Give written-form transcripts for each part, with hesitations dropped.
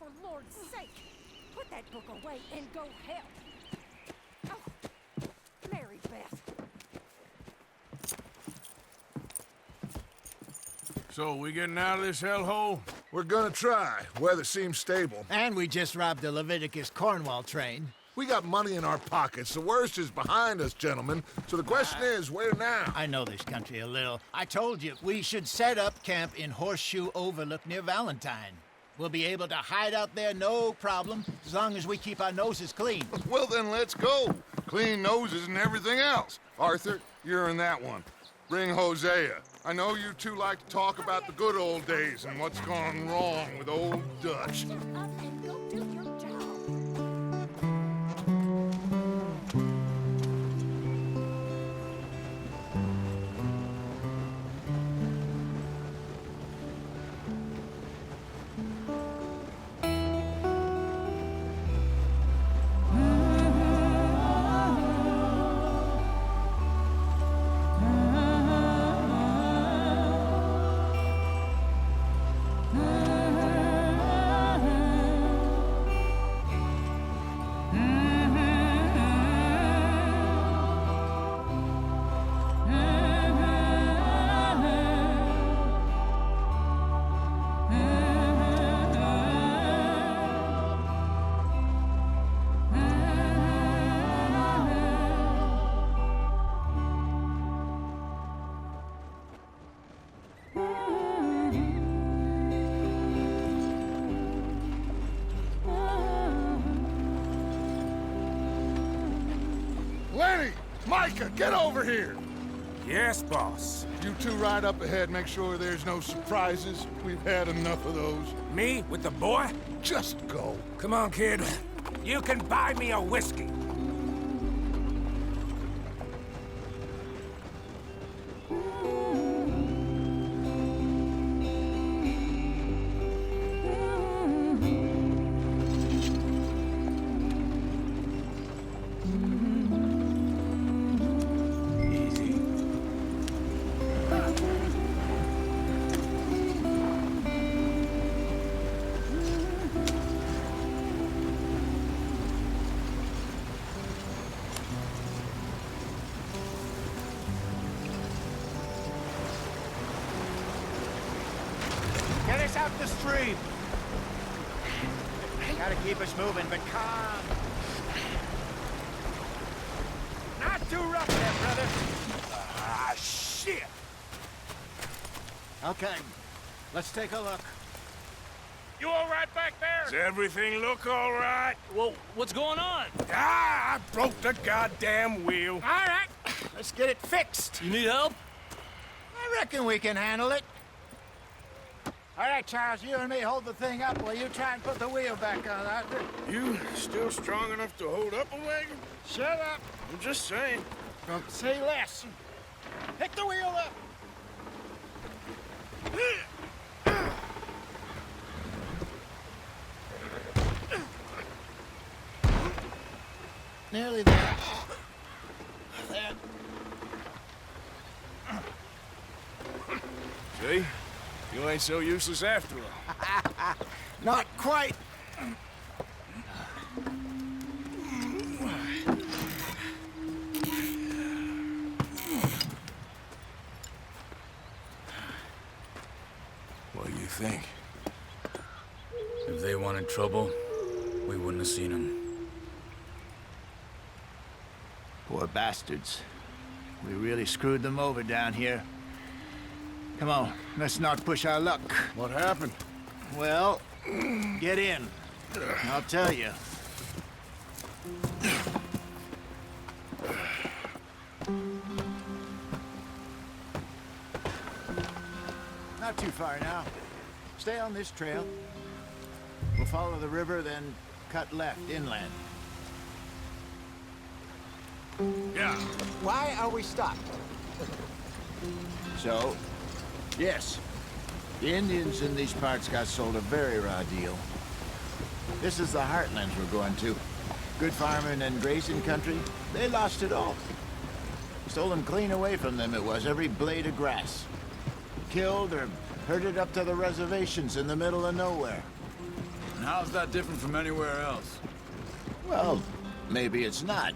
for Lord's sake, put that book away and go help. Oh, Mary Beth. So, we getting out of this hellhole? We're gonna try. Weather seems stable. And we just robbed the Leviticus Cornwall train. We got money in our pockets. The worst is behind us, gentlemen. So the question is, where now? I know this country a little. I told you, we should set up camp in Horseshoe Overlook near Valentine. We'll be able to hide out there, no problem, as long as we keep our noses clean. Well, then let's go. Clean noses and everything else. Arthur, you're in that one. Bring Hosea. I know you two like to talk about the good old days and what's gone wrong with old Dutch. Get up and go do your job. Lenny! Micah, get over here! Yes, boss. You two ride up ahead, make sure there's no surprises. We've had enough of those. Me with the boy? Just go. Come on, kid. You can buy me a whiskey. Get us out the stream. Gotta keep us moving, but calm. Not too rough there, brother. Ah, shit! Okay, let's take a look. You all right back there? Does everything look all right? Well, what's going on? Ah, I broke the goddamn wheel. All right, let's get it fixed. You need help? I reckon we can handle it. All right, Charles, you and me hold the thing up while you try and put the wheel back on, Arthur. You still strong enough to hold up a wagon? Shut up. I'm just saying. Say less. Pick the wheel up. Nearly there. There. See? You ain't so useless after all. Not quite. What do you think? If they wanted trouble, we wouldn't have seen them. Poor bastards. We really screwed them over down here. Come on, let's not push our luck. What happened? Well, get in. I'll tell you. Not too far now. Stay on this trail. We'll follow the river, then cut left inland. Yeah. Why are we stopped? So, yes, the Indians in these parts got sold a very raw deal. This is the heartlands we're going to. Good farming and grazing country, they lost it all. Stolen clean away from them it was, every blade of grass. Killed or herded up to the reservations in the middle of nowhere. how's that different from anywhere else? Well, maybe it's not.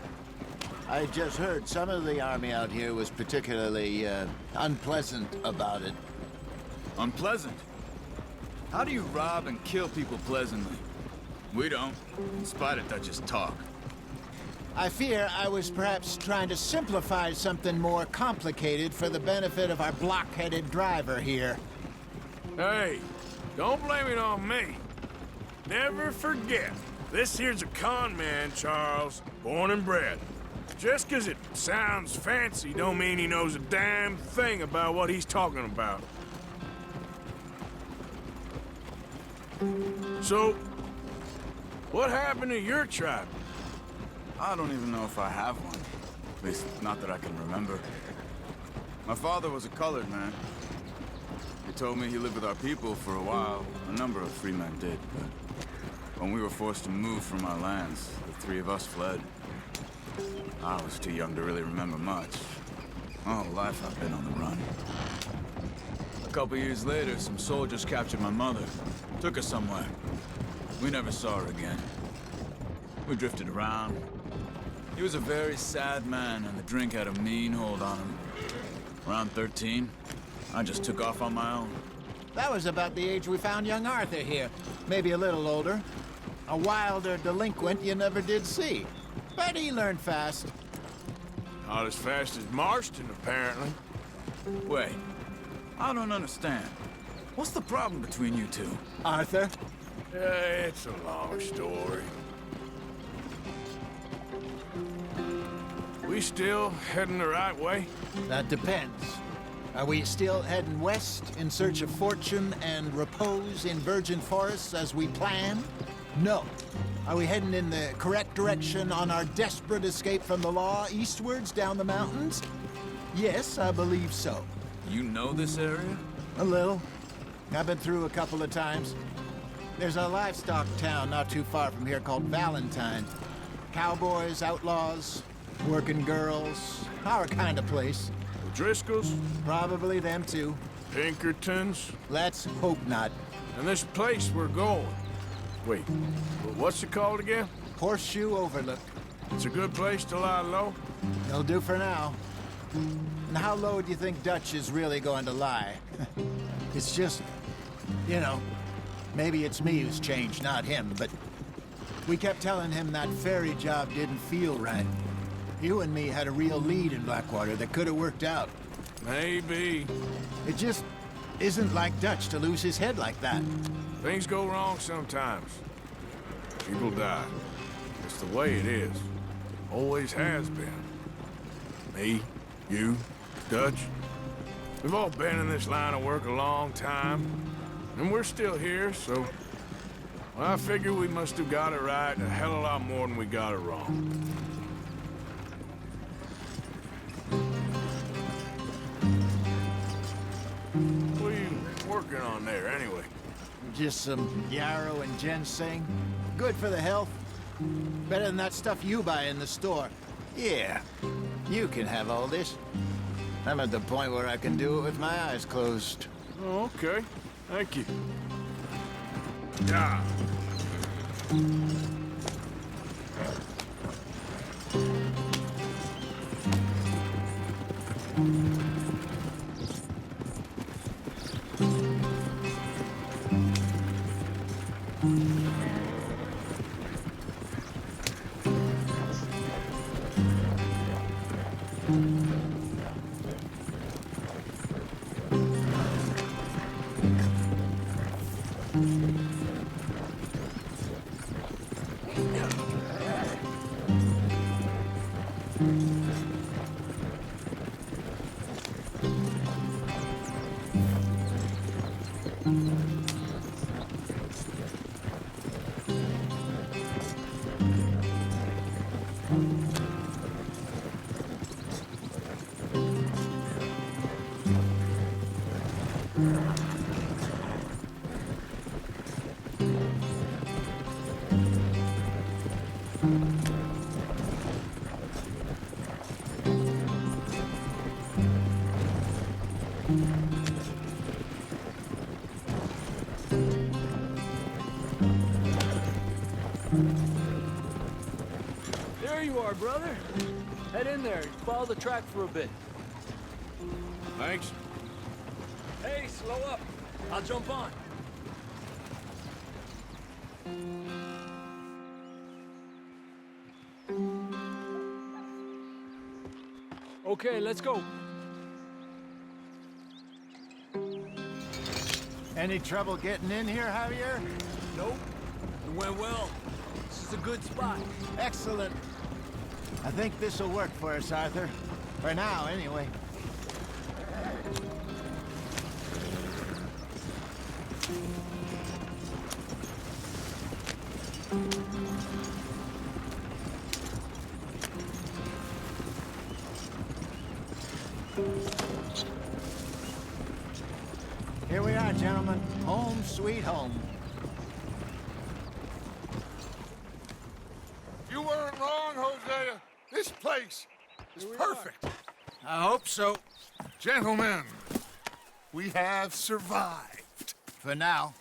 I just heard some of the army out here was particularly, unpleasant about it. Unpleasant? How do you rob and kill people pleasantly? We don't, in spite of Dutch's talk. I fear I was perhaps trying to simplify something more complicated for the benefit of our block-headed driver here. Hey, don't blame it on me. Never forget, this here's a con man, Charles, born and bred. Just 'cause it sounds fancy don't mean he knows a damn thing about what he's talking about. So, what happened to your tribe? I don't even know if I have one. At least, not that I can remember. My father was a colored man. He told me he lived with our people for a while. A number of free men did, but when we were forced to move from our lands, the three of us fled. I was too young to really remember much. My whole life I've been on the run. A couple years later, some soldiers captured my mother. Took her somewhere. We never saw her again. We drifted around. He was a very sad man, and the drink had a mean hold on him. Around 13, I just took off on my own. That was about the age we found young Arthur here. Maybe a little older. A wilder delinquent you never did see. But he learned fast. Not as fast as Marston, apparently. Wait, I don't understand. What's the problem between you two? Arthur? It's a long story. We still heading the right way? That depends. Are we still heading west in search of fortune and repose in virgin forests as we planned? No. Are we heading in the correct direction on our desperate escape from the law eastwards down the mountains? Yes, I believe so. You know this area? A little. I've been through a couple of times. There's a livestock town not too far from here called Valentine. Cowboys, outlaws, working girls, our kind of place. The Driscolls? Probably them too. Pinkertons? Let's hope not. And this place we're going. Wait, what's it called again? Horseshoe Overlook. It's a good place to lie low? It'll do for now. And how low do you think Dutch is really going to lie? It's just, you know, maybe it's me who's changed, not him, but we kept telling him that ferry job didn't feel right. You and me had a real lead in Blackwater that could have worked out. Maybe. It just isn't like Dutch to lose his head like that. Things go wrong sometimes. People die. It's the way it is. Always has been. Me, you, Dutch. We've all been in this line of work a long time. And we're still here, so... Well, I figure we must have got it right a hell of a lot more than we got it wrong. What are you working on there, anyway? Just some yarrow and ginseng. Good for the health. Better than that stuff you buy in the store. Yeah, you can have all this. I'm at the point where I can do it with my eyes closed. Oh, okay. Thank you. Yeah. brother. Head in there, follow the track for a bit. Thanks. Hey, slow up. I'll jump on. Okay, let's go. Any trouble getting in here, Javier? Nope. It went well. This is a good spot. Excellent. I think this'll work for us, Arthur. For now, anyway. Here we are, gentlemen. Home sweet home. You weren't wrong, Hosea. This place is perfect. I hope so. Gentlemen, we have survived. For now.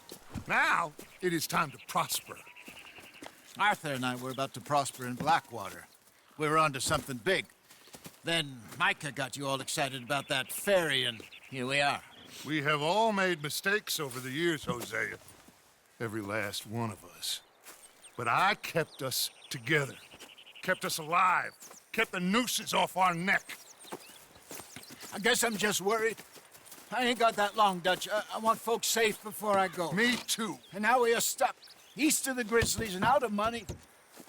Now, it is time to prosper. Arthur and I were about to prosper in Blackwater. We were onto something big. Then Micah got you all excited about that ferry, and here we are. We have all made mistakes over the years, Hosea. Every last one of us. But I kept us together. Kept us alive. Kept the nooses off our neck. I guess I'm just worried. I ain't got that long, Dutch. I want folks safe before I go. Me too. And now we are stuck, east of the Grizzlies and out of money,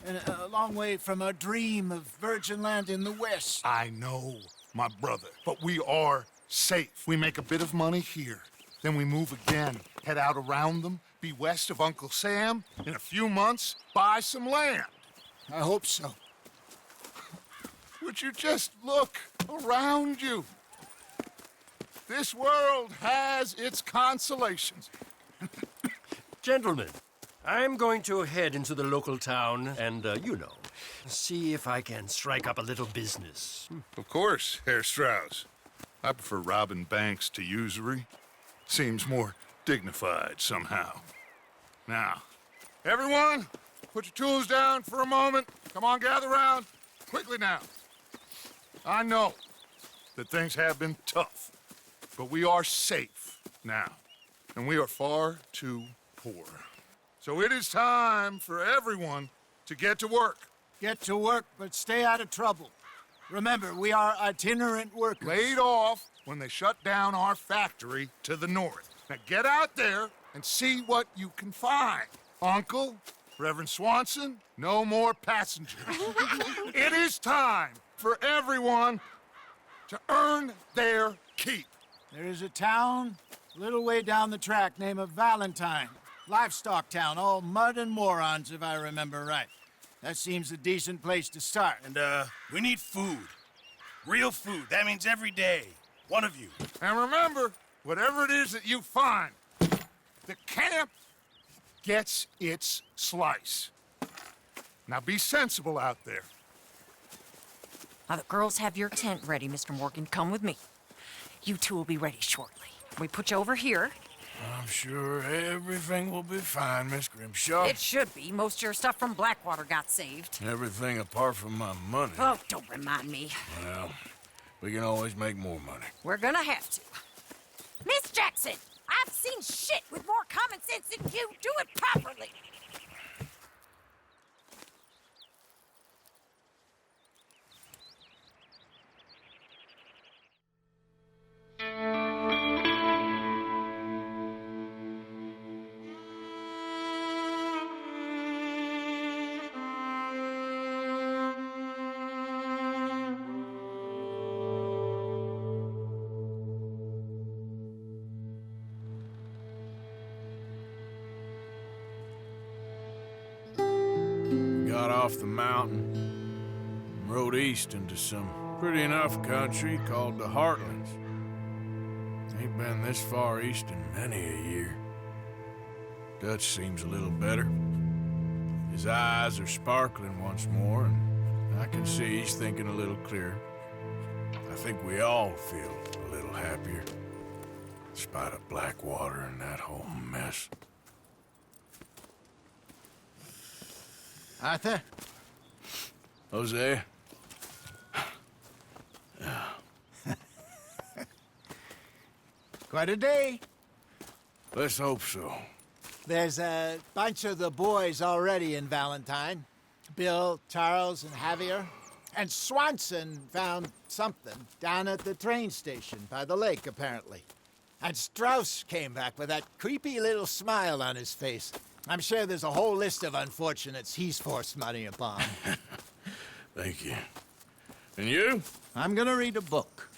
and a long way from our dream of virgin land in the west. I know, my brother, but we are safe. We make a bit of money here. Then we move again, head out around them, be west of Uncle Sam. In a few months, buy some land. I hope so. Would you just look around you? This world has its consolations. Gentlemen, I'm going to head into the local town and, see if I can strike up a little business. Of course, Herr Strauss. I prefer robbing banks to usury. Seems more dignified somehow. Now, everyone, put your tools down for a moment. Come on, gather round. Quickly now. I know that things have been tough, but we are safe now, and we are far too poor. So it is time for everyone to get to work. Get to work, but stay out of trouble. Remember, we are itinerant workers. Laid off when they shut down our factory to the north. Now get out there and see what you can find. Uncle, Reverend Swanson, no more passengers. It is time for everyone to earn their keep. There is a town a little way down the track named Valentine. Livestock town, all mud and morons, if I remember right. That seems a decent place to start. And, we need food. Real food. That means every day. One of you. And remember, whatever it is that you find, the camp gets its slice. Now be sensible out there. Now, the girls have your tent ready, Mr. Morgan. Come with me. You two will be ready shortly. We put you over here. I'm sure everything will be fine, Miss Grimshaw. It should be. Most of your stuff from Blackwater got saved. Everything apart from my money. Oh, don't remind me. Well, we can always make more money. We're gonna have to. Miss Jackson, I've seen shit with more common sense than you. Do it properly. Got off the mountain and rode east into some pretty enough country called the Heartlands. Ain't been this far east in many a year. Dutch seems a little better. His eyes are sparkling once more, and I can see he's thinking a little clearer. I think we all feel a little happier, in spite of Blackwater and that whole mess. Arthur? Hosea? Quite a day. Let's hope so. There's a bunch of the boys already in Valentine. Bill, Charles, and Javier. And Swanson found something down at the train station by the lake, apparently. And Strauss came back with that creepy little smile on his face. I'm sure there's a whole list of unfortunates he's forced money upon. Thank you. And you? I'm gonna read a book.